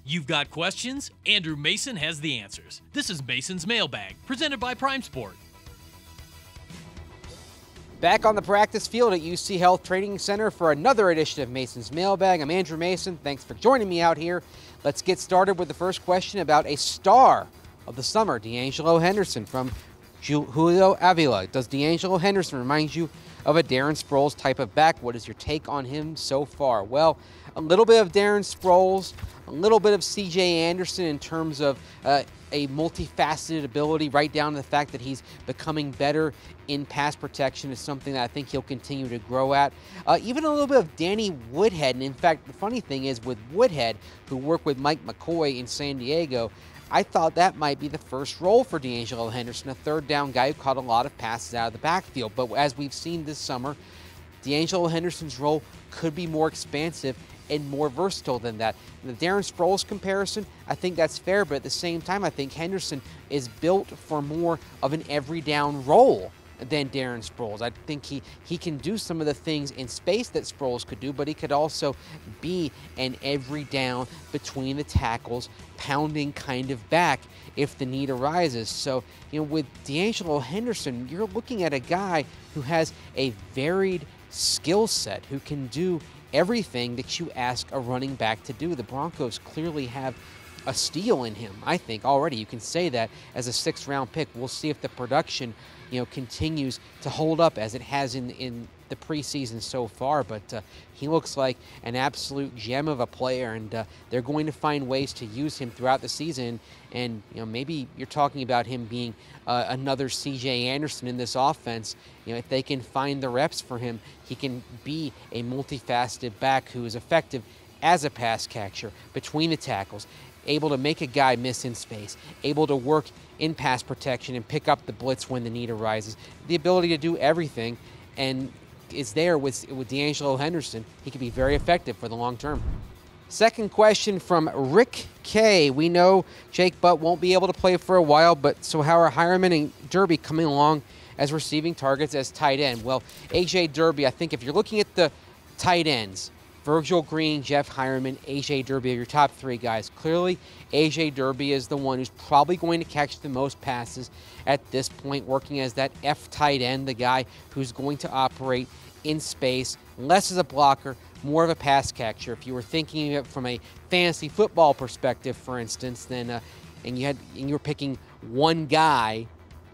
You've got questions? Andrew Mason has the answers. This is Mason's Mailbag, presented by Prime Sport. Back on the practice field at UC Health Training Center for another edition of Mason's Mailbag. I'm Andrew Mason. Thanks for joining me out here. Let's get started with the first question about a star of the summer, De'Angelo Henderson from Julio Avila. Does De'Angelo Henderson remind you of a Darren Sproles type of back? What is your take on him so far? Well, a little bit of Darren Sproles, a little bit of C.J. Anderson in terms of a multifaceted ability, right down to the fact that he's becoming better in pass protection is something that I think he'll continue to grow at. Even a little bit of Danny Woodhead. And in fact, the funny thing is with Woodhead, who worked with Mike McCoy in San Diego, I thought that might be the first role for De'Angelo Henderson, a third down guy who caught a lot of passes out of the backfield. But as we've seen this summer, De'Angelo Henderson's role could be more expansive and more versatile than that. The Darren Sproles comparison, I think that's fair, but at the same time, I think Henderson is built for more of an every down role than Darren Sproles. I think he can do some of the things in space that Sproles could do, but he could also be an every down between the tackles, pounding kind of back if the need arises. So, with De'Angelo Henderson, you're looking at a guy who has a varied skill set, who can do everything that you ask a running back to do. The Broncos clearly have a steal in him, I think, already. You can say that as a 6th round pick. We'll see if the production, continues to hold up as it has in the preseason so far, but he looks like an absolute gem of a player, and they're going to find ways to use him throughout the season. And maybe you're talking about him being another C.J. Anderson in this offense. If they can find the reps for him, he can be a multifaceted back who is effective as a pass catcher between the tackles, able to make a guy miss in space, able to work in pass protection and pick up the blitz when the need arises. The ability to do everything, and is there with De'Angelo Henderson. He could be very effective for the long term. Second question from Rick K. We know Jake Butt won't be able to play for a while, but so how are Hireman and Derby coming along as receiving targets as tight end? Well, A.J. Derby, I think if you're looking at the tight ends, Virgil Green, Jeff Hireman, A.J. Derby are your top 3 guys. Clearly, A.J. Derby is the one who's probably going to catch the most passes at this point, working as that F tight end, the guy who's going to operate in space, less as a blocker, more of a pass catcher. If you were thinking of it from a fantasy football perspective, for instance, then and you were picking one guy,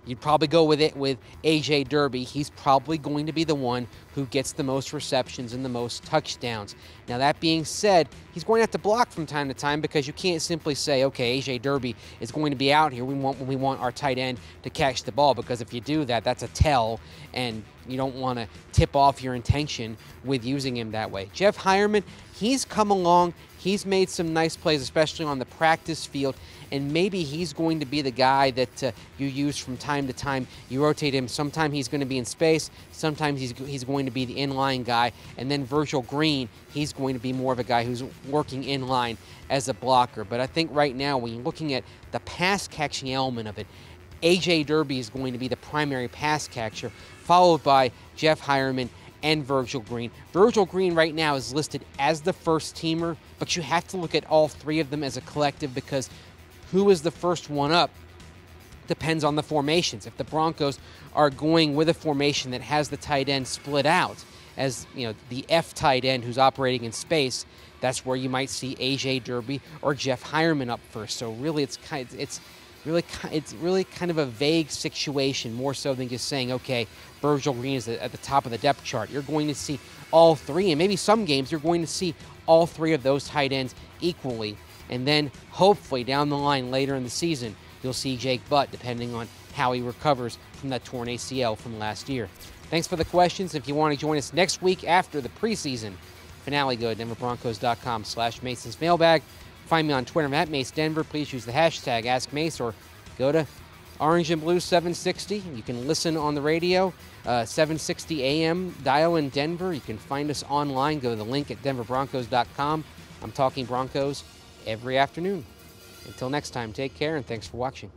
you'd probably go with A.J. Derby. He's probably going to be the one who gets the most receptions and the most touchdowns. Now, that being said, he's going to have to block from time to time because you can't simply say, okay, A.J. Derby is going to be out here. We want our tight end to catch the ball, because if you do that, that's a tell, and you don't want to tip off your intention with using him that way. Jeff Hireman, he's come along. He's made some nice plays, especially on the practice field, and maybe he's going to be the guy that you use from time to time. You rotate him. Sometimes he's going to be in space. Sometimes he's going to be the inline guy. And then Virgil Green, he's going to be more of a guy who's working inline as a blocker. But I think right now, when you're looking at the pass-catching element of it, A.J. Derby is going to be the primary pass catcher, followed by Jeff Hireman and Virgil Green. Virgil Green right now is listed as the first teamer, but you have to look at all 3 of them as a collective, because who is the first one up depends on the formations. If the Broncos are going with a formation that has the tight end split out as the F tight end who's operating in space, that's where you might see A.J. Derby or Jeff Hireman up first. So really, it's really kind of a vague situation, more so than just saying, okay, Virgil Green is at the top of the depth chart. You're going to see all 3, and maybe some games you're going to see all 3 of those tight ends equally. And then hopefully down the line later in the season, you'll see Jake Butt, depending on how he recovers from that torn ACL from last year. Thanks for the questions. If you want to join us next week after the preseason finale, go to denverbroncos.com/Mason's Mailbag. Find me on Twitter at Mace Denver. Please use the hashtag AskMace, or go to Orange and Blue 760. You can listen on the radio, 760 AM dial in Denver. You can find us online. Go to the link at denverbroncos.com. I'm talking Broncos every afternoon. Until next time, take care, and thanks for watching.